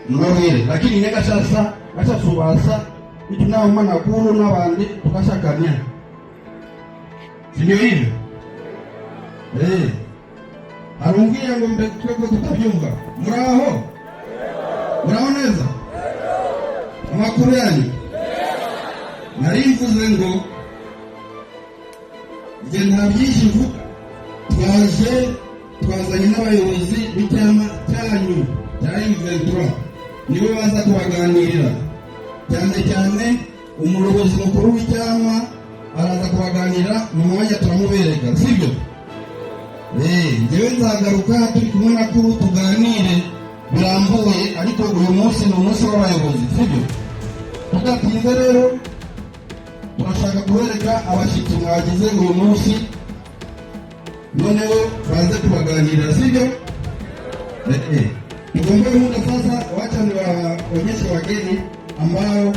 mwere lakini nega sasa acha subasa itunao mana kuru n'abandi tukashakanya sindio hivyo arungia ngo mbekwe kutabyumva muraoneza amakuru yanyu narimvuze ngo nge nta byinshi mvuga twazanye n'abayobozi b'icyama cyanyu cya M23 nibo baza kubaganirira cyane cyane umuyobozi mukuru w'icyama araza kubaganira mu mwanya turamubereka sibyo ngewe nzagaruka turi kumwe na kuru tuganire birambuye ariko uyu munsi ni umunsi w'abayobozi sibyo tudatinze rero turashaka kubereka abashyitsi mwagize uyu munsi noneho baze kubaganirira sivyo tugombe muda sasa wacha niwaonyeshe wageni ambao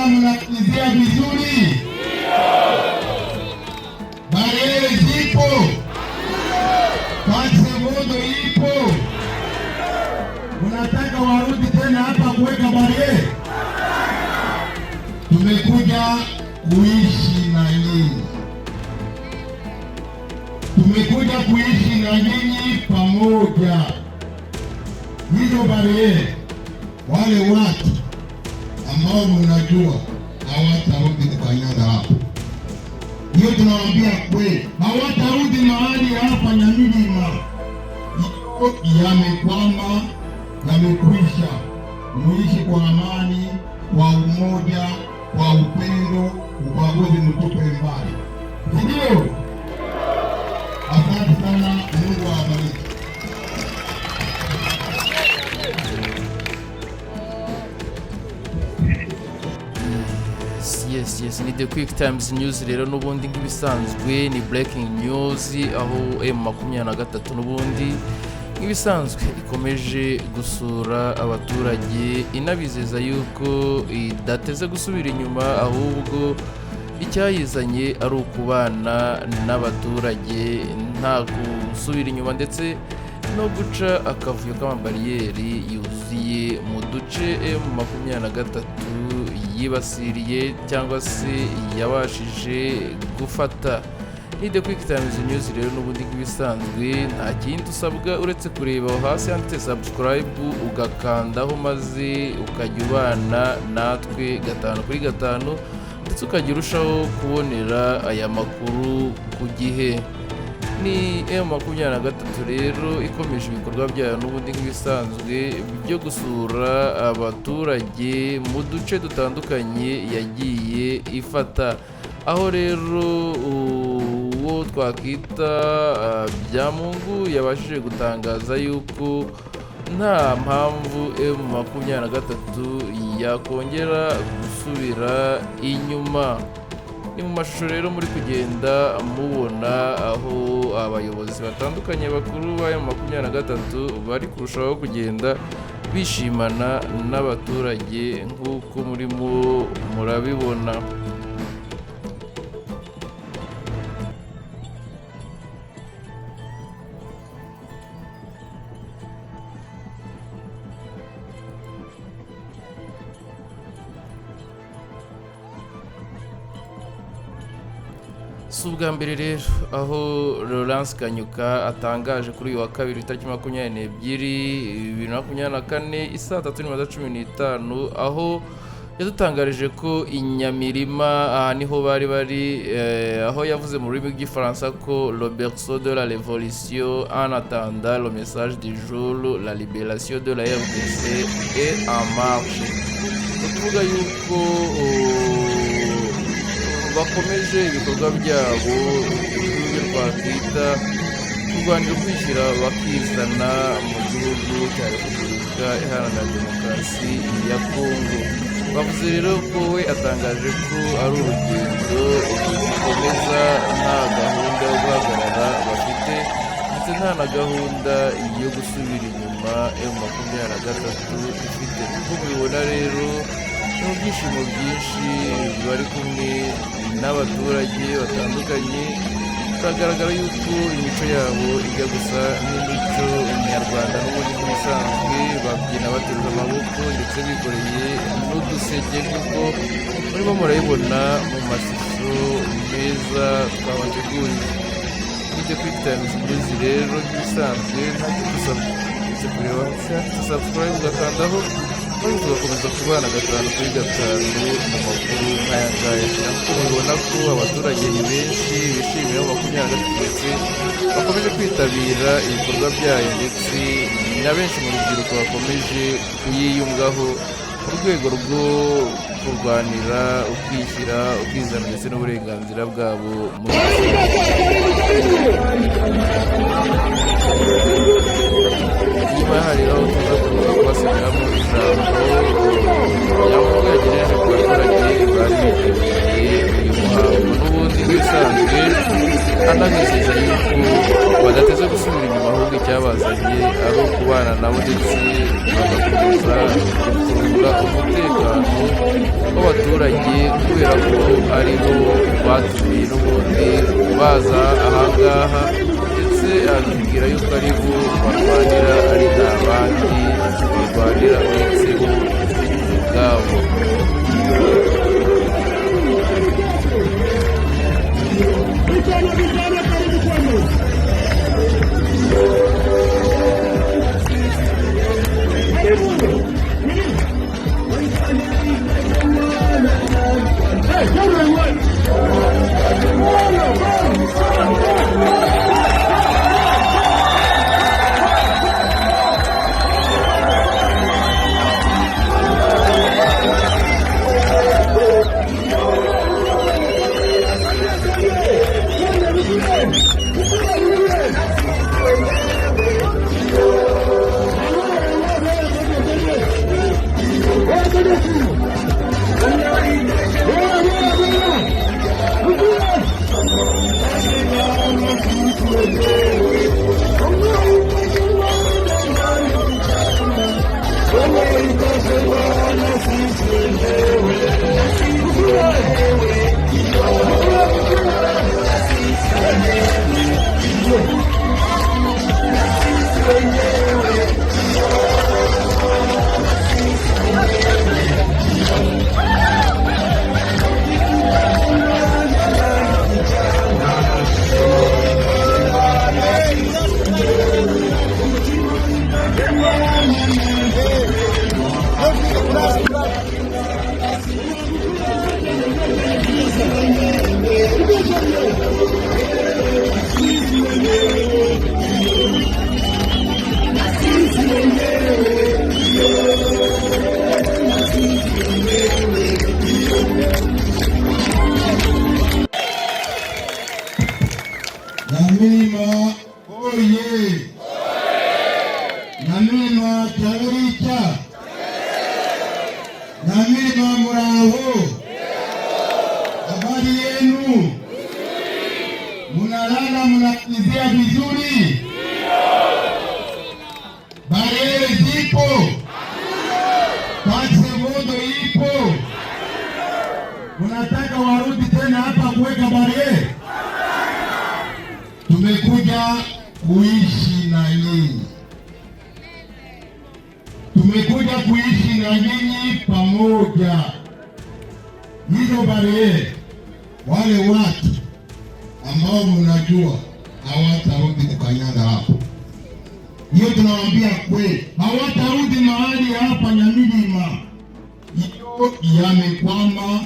mnakizia vizuri? Barele zipo? Kasi moto ipo? Unataka warudi tena hapa kuweka barele? Tumekuja kuishi na nyinyi. Tumekuja kuishi na nyinyi pamoja. Hizo barele, wale watu ambao mnajua hawatarudi kukanyaga hapo. Hiyo tunawaambia kweli, hawatarudi mahali hapa Nyamilima. Yamekwama, yamekwisha. Muishi kwa amani, kwa umoja, kwa upendo, ubaguzi mtupe mbali. Ndio. Asante sana, Mungu awabariki. Yes, ni The Quick Times News rero n'ubundi nk'ibisanzwe ni breaking news aho M23 n'ubundi nk'ibisanzwe ikomeje gusura abaturage inabizeza yuko idateze gusubira inyuma, ahubwo icyayizanye ari ukubana n'abaturage nta gusubira inyuma ndetse no guca akavuyo k'amabariyeri yuzuye mu duce M23 yibasiriye cyangwa se yabashije gufata. Ni The Quick Times News rero n'ubundi nk'ibisanzwe nta kindi usabwa uretse kureba aho hasi handitse subscribe ugakandaho maze ukajya ubana natwe 5/5 ndetse ukajya urushaho kubonera aya makuru ku gihe. Ni M23 rero ikomeje ibikorwa byayo n'ubundi nk'ibisanzwe byo gusura abaturage mu duce dutandukanye yagiye ifata, aho rero uwo twakwita Byamungu yabashije gutangaza yuko nta mpamvu M23 yakongera gusubira inyuma. Ni mu mashusho rero muri kugenda mubona aho abayobozi batandukanye bakuru ba M23 bari kurushaho kugenda bishimana n'abaturage nk'uko murimo murabibona. Si ubwa mbere rero aho Laurence Kanyuka atangaje kuri uyu wa kabiri tariki 22/2024 isaa 3:15 aho yadutangarije ko inyamirima aha niho bari aho yavuze mu rurimi rw'igifaransa ko le berceau de la révolution en attendant le message du jour, la libération de la RDC est en marche. Ukuvuga yuko bakomeje ibikorwa byabo ibyo twakwita kurwanira kwishyira bakizana mu gihugu cya Repubulika Iharanira Demokarasi ya Kongo. Bavuze rero ko we atangaje ko ari urugendo rukomeza nta gahunda yo guhagarara bafite ndetse nta na gahunda yo gusubira inyuma M23 ifite. Kuko mubibona rero mu byishimo byinshi bari kumwe n'abaturage batandukanye, biragaragara yuko imico yabo ijya gusa n'imico nyarwanda n'ubundi nk'ibisanzwe, babyina baterura amaboko ndetse bikoreye n'uduseke nk'uko murimo murabibona mu mashusho meza twabateguriye. Ni The Quick Times News rero nk'ibisanzwe nta cyo dusabwa uretse kureba hasi handitse subscribe ugakandaho maze tugakomeza kubana 5/5 mu makuru nk'aya ngaya. Nk'uko mubibona ko abaturage ni benshi bishimiye M23 ndetse bakomeje kwitabira ibikorwa byayo ndetse na benshi mu rubyiruko bakomeje kuyiyungaho mu rwego rwo kurwanira ukwishyira ukizana ndetse n'uburenganzira bwabo mu nyuma hari aho tuza kubasubiramo ijambo Byamungu yagejeje ku baturage bari bitabiriye uyu muhango n'ubundi nk'ibisanzwe, anabizeza yuko badateze gusubira inyuma ahubwo icyabazanye ari ukubana nabo ndetse bagakomeza gucunga umutekano w'abaturage kubera ko ari bo batumiye n'ubundi baza ahangaha ndetse abibwira yuko ari bo barwanira ari nta bandi barwanira uretse bo ubwabo. Namima oye! Namima Chaburicha! Namima muraho! Habari yenu? Munalala munakizia vizuri? Barele zipo? Pasemondo ipo? Munataka warudi tena hapa kuweka barele? Tumekuja kuishi na nyinyi, tumekuja kuishi na nyinyi pamoja. Hizo barele, wale watu ambao mnajua hawatarudi kukanyaga hapo, hiyo tunawaambia kweli, hawatarudi mahali hapa Nyamilima. Hiyo yamekwama,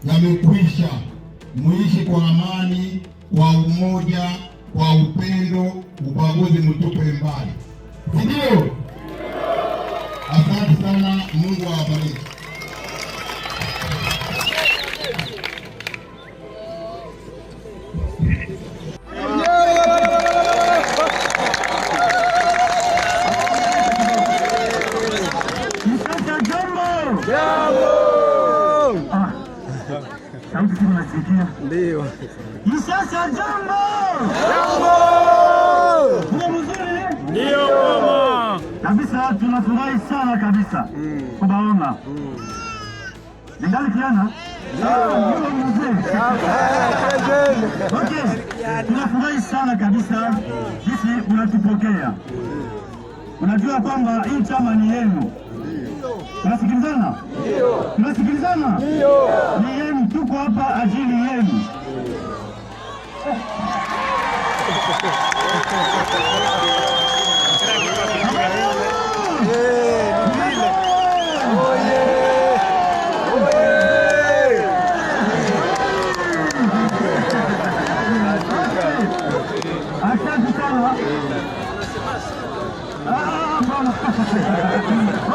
yamekwisha. Muishi kwa amani, kwa umoja, kwa upendo, ubaguzi mtupe mbali. Ndio. Asante sana, Mungu awabariki. Ndio. Isasa jambo! Jambo! Kuna mzuri? Ndio mama. Kabisa tunafurahi sana kabisa. Kubaona. Ningali kiana? Ndio mzuri. Okay. Tunafurahi sana kabisa. Sisi unatupokea. Unajua kwamba hii chama ni yenu. Tunasikilizana? Ndio. Tunasikilizana? Ndio. Ni yenu, tuko hapa ajili yenu. Asante sana.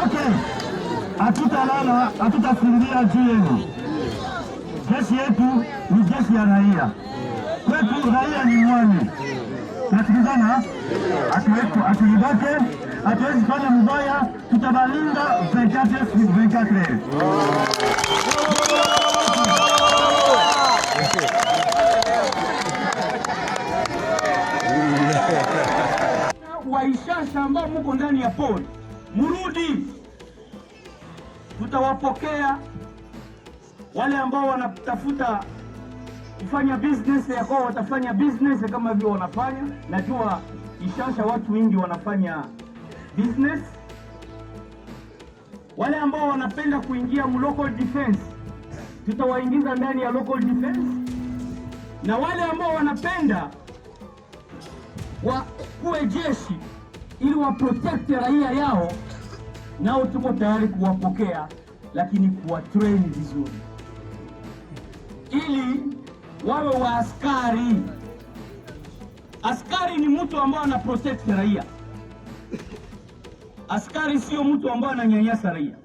Okay. Hatutalala, hatutafungia juu yenu. Jeshi yetu ni jeshi ya raia. Kwetu raia ni mwani. Tunasikilizana? Hatulibake, hatuwezi fanya mbaya, tutabalinda 24/24. Waishasha ambao muko ndani ya pori, murudi, tutawapokea. Wale ambao wanatafuta kufanya business ya kwao watafanya business kama vile wanafanya. Najua Ishasha watu wengi wanafanya business. Wale ambao wanapenda kuingia mu local defense, tutawaingiza ndani ya local defense, na wale ambao wanapenda kuwe jeshi ili wa protect raia yao, nao tuko tayari kuwapokea, lakini kuwa train vizuri ili wawe wa askari. Askari ni mtu ambaye ana protect raia. Askari sio mtu ambaye ananyanyasa raia.